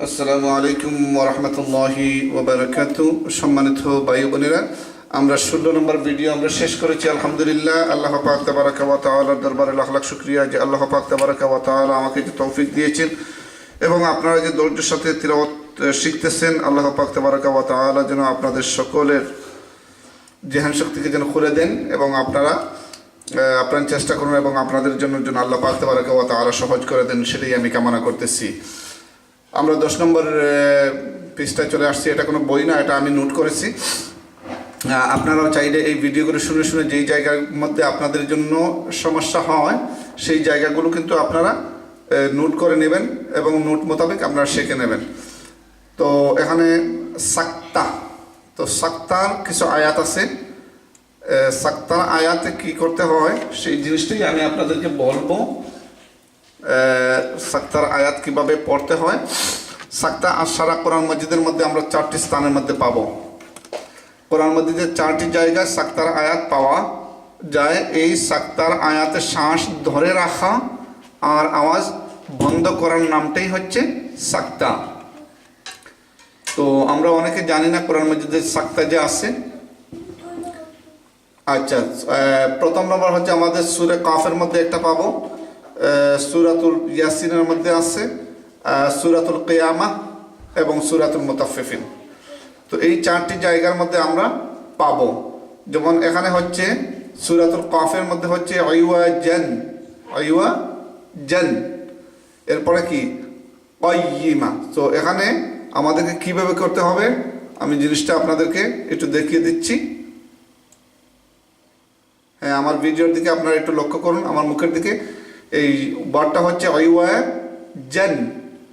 আসসালামু আলাইকুম ওয়া রাহমাতুল্লাহি ওয়া বারাকাতুহু। সম্মানিত ভাই বোনেরা, আমরা 16 নম্বর ভিডিও আমরা শেষ করেছি আলহামদুলিল্লাহ। আল্লাহ পাক তাবারাকা ওয়া তাআলার দরবারে লাখ লাখ শুকরিয়া যে আল্লাহ পাক তাবারাকা ওয়া তাআলা আমাকে যে তৌফিক দিয়েছেন এবং আপনারা যে ধৈর্যের সাথে তিলাওয়াত শিখতেছেন, আল্লাহ পাক তাবারাকা ওয়া তাআলা যেন আপনাদের সকলের জেহান শক্তিকে যেন খুলে দেন এবং আপনারা চেষ্টা করুন এবং আপনাদের জন্য আল্লাহ পাক তাবারাকা ওয়া তাআলা সহজ করে দেন, সেটাই আমি কামনা করতেছি। আমরা 10 নম্বর পৃষ্ঠায় চলে আসছি। এটা কোনো বই না, এটা আমি নোট করেছি। আপনারাও চাইলে এই ভিডিওগুলো শুনে শুনে যেই জায়গার মধ্যে আপনাদের জন্য সমস্যা হয় সেই জায়গাগুলো কিন্তু আপনারা নোট করে নেবেন এবং নোট মোতাবেক আপনারা শিখে নেবেন। তো এখানে সাক্তা, তো সাক্তার কিছু আয়াত আছে। সাক্তার আয়াতে কি করতে হয় সেই জিনিসটাই আমি আপনাদেরকে বলবো। সাক্তার আয়াত কিভাবে পড়তে হয়। সাক্তা আর সারা কোরআন মজিদের মধ্যে আমরা 4টি স্থানের মধ্যে পাবো। কোরআন মজিদের 4টি জায়গায় সাক্তার আয়াত পাওয়া যায়। এই সাক্তার আয়াতে শ্বাস ধরে রাখা আর আওয়াজ বন্ধ করার নামটাই হচ্ছে সাক্তা। তো আমরা অনেকে জানি না কোরআন মজিদের সাক্তা যে আছে। আচ্ছা, প্রথম নম্বর হচ্ছে আমাদের সূরা কাফের মধ্যে একটা পাবো, সূরাতুল ইয়াসিনের মধ্যে আছে, সূরাতুল কিয়ামা এবং সূরাতুল মুতাফফিফিন। তো এই 4টি জায়গার মধ্যে আমরা পাবো। যেমন এখানে হচ্ছে সূরাতুল কাফের মধ্যে হচ্ছে আইওয়াজান, এরপরে কি কাইয়িমা। তো এখানে আমাদেরকে কিভাবে করতে হবে আমি জিনিসটা আপনাদেরকে একটু দেখিয়ে দিচ্ছি। হ্যাঁ, আমার ভিডিওর দিকে আপনারা একটু লক্ষ্য করুন, আমার মুখের দিকে। এই বারটা হচ্ছে আইওয়াজান।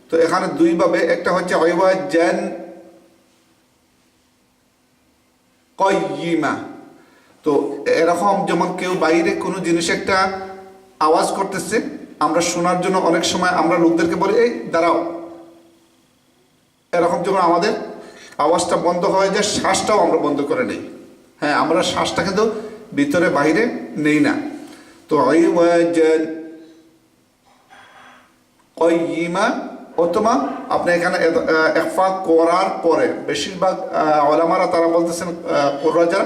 তো এখানে দুইভাবে, একটা হচ্ছে আইওয়াজান কাইয়িমা। তো এরকম যেমন কেউ বাইরে কোনো জিনিস একটা আওয়াজ করতেছে, আমরা শোনার জন্য অনেক সময় আমরা লোকদেরকে বলি এই দাঁড়াও। এরকম যখন আমাদের আওয়াজটা বন্ধ হয়ে যায়, শ্বাসটাও আমরা বন্ধ করে নেই। হ্যাঁ, আমরা শ্বাসটা কিন্তু ভিতরে বাইরে নেই না। তো আইওয়াজান কাইয়িমা, অথবা আপনি এখানে ইখফা করার পরে বেশিরভাগ উলামারা তারা বলতেছেন কুররাজা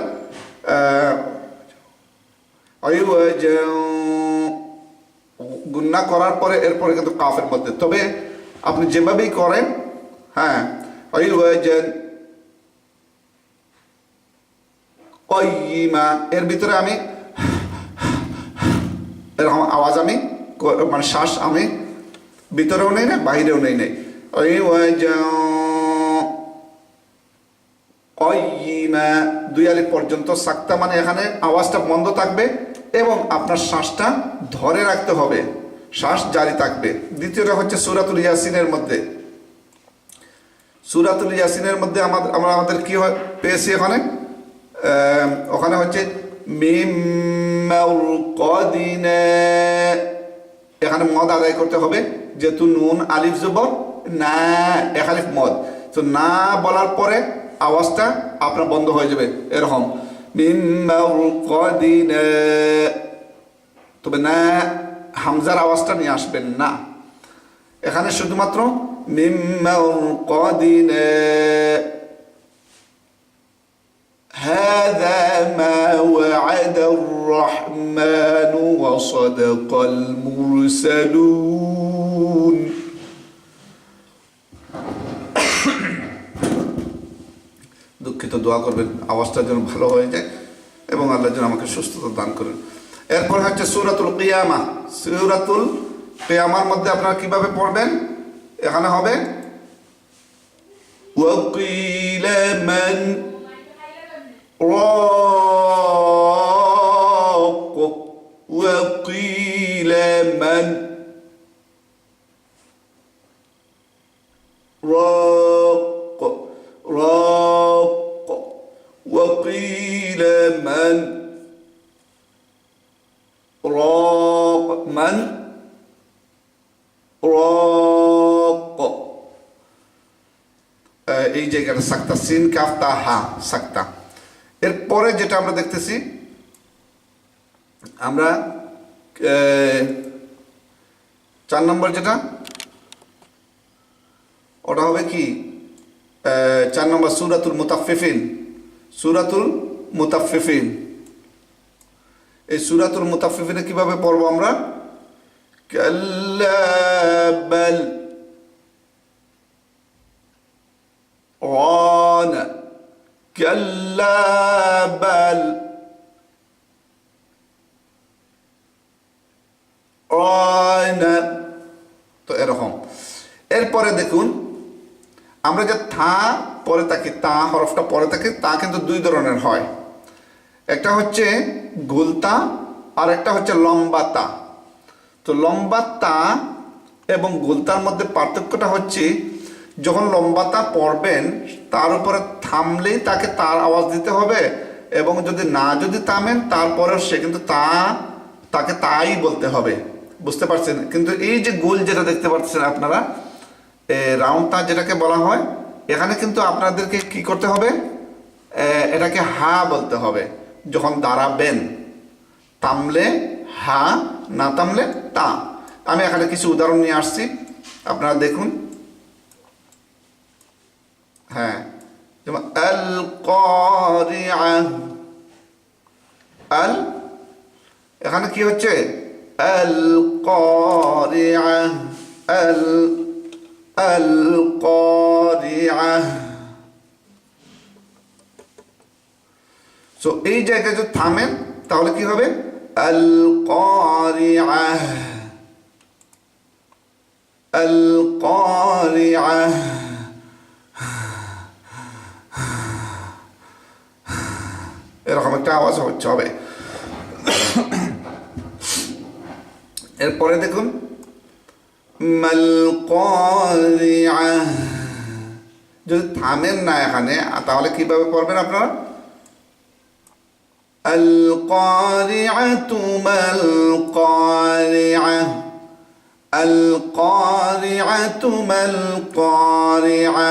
গুন্না করার পরে এরপরে কিন্তু কাফের মধ্যে। তবে আপনি যেভাবেই করেন, হ্যাঁ, কাইয়িমা এর ভিতরে আমি এরকম আওয়াজ আমি মানে শ্বাস আমি ভিতরেও নেই না বাইরেও নেই নাই। কাইয়িমা 2 আলিফ পর্যন্ত সাক্তা, মানে এখানে আওয়াজটা বন্ধ থাকবে এবং আপনার শ্বাসটা ধরে রাখতে হবে, শ্বাস জারি থাকবে। দ্বিতীয়টা হচ্ছে সূরাতুল ইয়াসিনের মধ্যে। সূরাতুল ইয়াসিনের মধ্যে আমাদের কি হয় পেয়েছি ওখানে হচ্ছে মিম মারকাদিনা। এখানে মদ আদায় করতে হবে, যেহেতু নুন আলিফ জবর না, এক আলিফ মদ। তো না বলার পরে আওয়াজটা আপনার বন্ধ হয়ে যাবে এরকম মিম মারকাদিনা। তবে না হামজার আওয়াজটা নিয়ে আসবেন না, এখানে শুধুমাত্র মিম মারকাদিনা। هذا ما وعد الرحمن وصدق المرسلون। দুঃখিত, দোয়া করবেন আওয়াজটা যেন ভালো হয়ে যায় এবং আল্লাহ যেন আমাকে সুস্থতা দান করেন। এরপর হচ্ছে সূরাতুল কিয়ামা। সূরাতুল কিয়ামার মধ্যে আপনারা কিভাবে পড়বেন, এখানে হবে وقيل من راق وقيل من راق راق وقيل من راق من راق। এই জায়গাটা সাক্তা, সিন কাফ তা হা সাক্তা। এরপরে যেটা আমরা দেখতেছি, আমরা 4 নম্বর যেটা ওটা হবে কি 4 নম্বর সূরাতুল মুতাফফিফিন। সূরাতুল মুতাফফিফিন, এই সূরাতুল মুতাফফিফিনে কিভাবে পড়বো আমরা? কাল্লা বাল রানা, কাল্লা বাল রানা। তো এরকম। এরপরে দেখুন আমরা যে থা পরে থাকি, তা হরফটা পরে থাকি, তা কিন্তু দুই ধরনের হয়। একটা হচ্ছে গুলতা আর একটা হচ্ছে লম্বা তা। তো লম্বা তা এবং গুলতার মধ্যে পার্থক্যটা হচ্ছে যখন লম্বা তা পড়বেন তার উপরে থামলেই তাকে তার আওয়াজ দিতে হবে, এবং যদি থামেন তারপরেও সে কিন্তু তাকে তাই বলতে হবে। বুঝতে পারছেন? কিন্তু এই যে গোল যেটা দেখতে পাচ্ছেন আপনারা, রাউন্ড তা যেটাকে বলা হয়, এখানে কিন্তু আপনাদেরকে কি করতে হবে? এটাকে হা বলতে হবে যখন দাঁড়াবেন। থামলে হা, না থামলে তা। আমি এখানে কিছু উদাহরণ নিয়ে আসছি, আপনারা দেখুন। হ্যাঁ, যেমন আল কারিআ, আল, এখানে কি হচ্ছে? আল কারিআ, আল কারিআ। সো এই জায়গায় যদি থামেন তাহলে কি হবে? আল কারিআ, আল কারিআ। এরকম একটা আওয়াজ হচ্ছে হবে। এরপরে দেখুন মাল কারিআ, যদি থামেন না এখানে তাহলে কিভাবে পড়বেন আপনারা? আল কারিআতু মাল কারিআ, আল কারিআতু মাল কারিআ,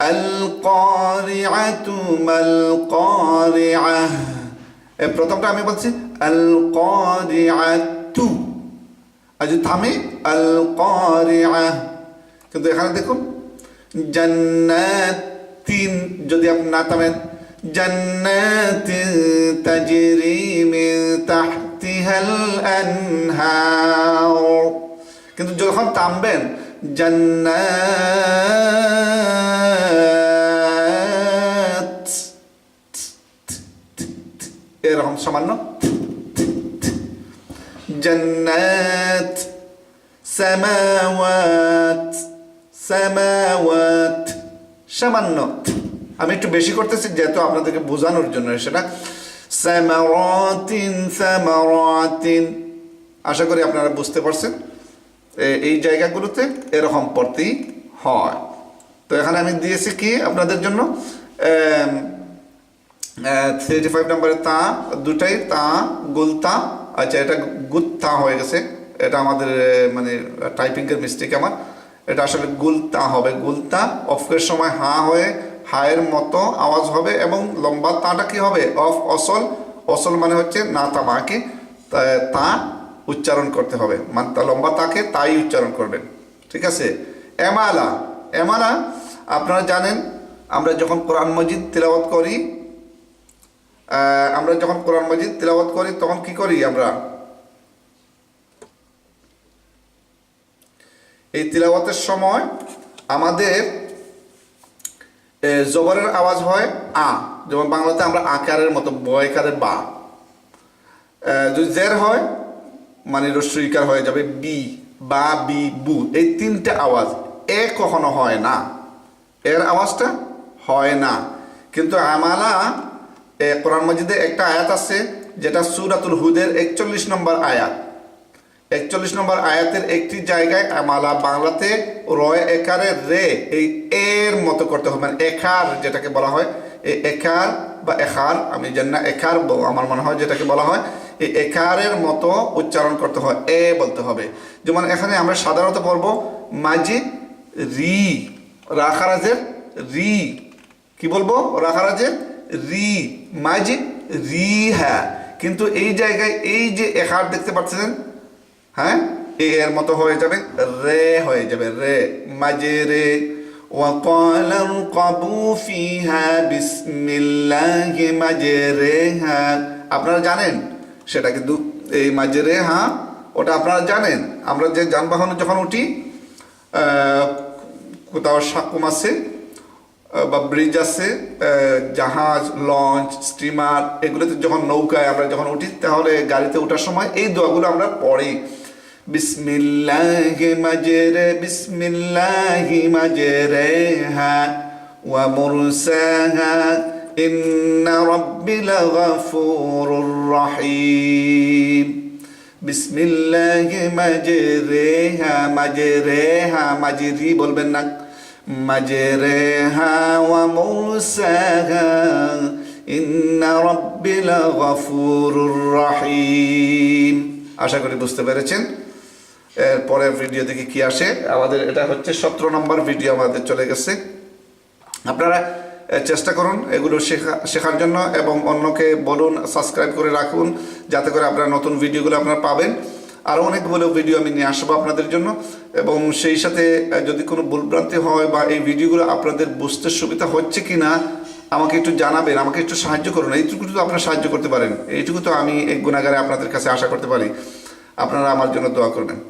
আল কারিআতু মাল কারিআ। এই প্রথমটা আমি বলছি আল কারিআতু, আর যদি থামি আল কারিআ। কিন্তু এখানে দেখুন জান্নাতিন, যদি আপনি না থামেন জান্নাতিন তাজরি মিন তাহতিহাল আনহার। কিন্তু যখন থামবেন জান্নাত, এরকম সামান্য জান্নাত, সামাওয়াত, সামাওয়াত, সামান্য। আমি একটু বেশি করতেছি যেহেতু আপনাদেরকে বোঝানোর জন্য সেটা। সামারাতিন, সামারাতিন। আশা করি আপনারা বুঝতে পারছেন। এই জায়গাগুলোতে এরকম পড়তেই হয়। তো এখানে আমি দিয়েছি কি আপনাদের জন্য 35 নম্বরে তা, দুটাই তা, গুলতা। আচ্ছা, এটা গুত্তা হয়ে গেছে, এটা আমাদের মানে টাইপিংয়ের মিস্টেক আমার। এটা আসলে গুলতা হবে। গুলতা অফের সময় হা হয়ে হায়ের মতো আওয়াজ হবে, এবং লম্বা তাটা কি হবে? অফ অসল, অসল মানে হচ্ছে না তামাকে তা উচ্চারণ করতে হবে, মানে লম্বা তাকে তাই উচ্চারণ করবেন। ঠিক আছে? এমালা, এমালা আপনারা জানেন আমরা যখন কোরআন মজিদ তিলাওয়াত করি, তখন কি করি? আমরা এই তিলাওয়াতের সময় আমাদের জবরের আওয়াজ হয় আ, যেমন বাংলাতে আমরা আকারের মতো বয়কারের বা। যদি জের হয় মানে রস্যইকার হয়ে যাবে বি, বা, বি, বু। এই তিনটা আওয়াজ এ কখনো হয় না, এর আওয়াজটা হয় না। কিন্তু আমালা কোরআন মাজিদে একটা আয়াত আছে যেটা সূরাতুল হুদের 41 নম্বর আয়াত। 41 নম্বর আয়াতের একটি জায়গায় আমালা বাংলাতে রয় একারের রে এই এর মতো করতে হবে, মানে একার যেটাকে বলা হয়, এই একার বা একার, আমি জানি না, একার আমার মনে হয় যেটাকে বলা হয়, এই একারের মতো উচ্চারণ করতে হয়, এ বলতে হবে। যেমন এখানে আমরা সাধারণত পড়ব মাজি রি, রাখারাজের রি, কি বলবো? রাখারাজের রি, মাজি রি। হ্যাঁ, কিন্তু এই জায়গায় এই যে একার দেখতে পাচ্ছেন, হ্যাঁ, এর মতো হয়ে যাবে, রে হয়ে যাবে, রে মাজরে। وقال اركبوا فيها بسم الله مجريها, আপনারা জানেন সেটা, কিন্তু এই মাজরেহা ওটা আপনারা জানেন। আমরা যে যানবাহনে যখন উঠি, কোথাও সাকুম আছে বা ব্রিজ আছে, জাহাজ, লঞ্চ, স্টিমার, এগুলোতে যখন নৌকায় আমরা যখন উঠি, তাহলে গাড়িতে ওঠার সময় এই দোয়াগুলো আমরা পড়ি। বিসমিল্লাহি মাজরে, বিসমিল্লাহি মাজরেহা ওয়া মুরসাহা ইন্না রাব্বি লাগাফুরুর রহিম। বিসমিল্লাহি মাজরেহা, মাজরেহা, মাজরি বলবেন না, মাজরেহা ওয়া মুরসাহা ইন্না রাব্বি লাগাফুরুর রহিম। আশা করি বুঝতে পেরেছেন। এরপরের ভিডিও দেখি কি আসে। আমাদের এটা হচ্ছে 17 নম্বর ভিডিও আমাদের চলে গেছে। আপনারা চেষ্টা করুন এগুলো শেখার জন্য, এবং অন্যকে বলুন সাবস্ক্রাইব করে রাখুন, যাতে করে আপনারা নতুন ভিডিওগুলো আপনারা পাবেন। আরও অনেকগুলো ভিডিও আমি নিয়ে আসবো আপনাদের জন্য, এবং সেই সাথে যদি কোনো ভুলভ্রান্তি হয় বা এই ভিডিওগুলো আপনাদের বুঝতে সুবিধা হচ্ছে কি না আমাকে একটু জানাবেন, আমাকে একটু সাহায্য করুন। এইটুকু তো আপনারা সাহায্য করতে পারেন, এইটুকু তো আমি এক গুণাগারে আপনাদের কাছে আশা করতে পারি। আপনারা আমার জন্য দোয়া করবেন।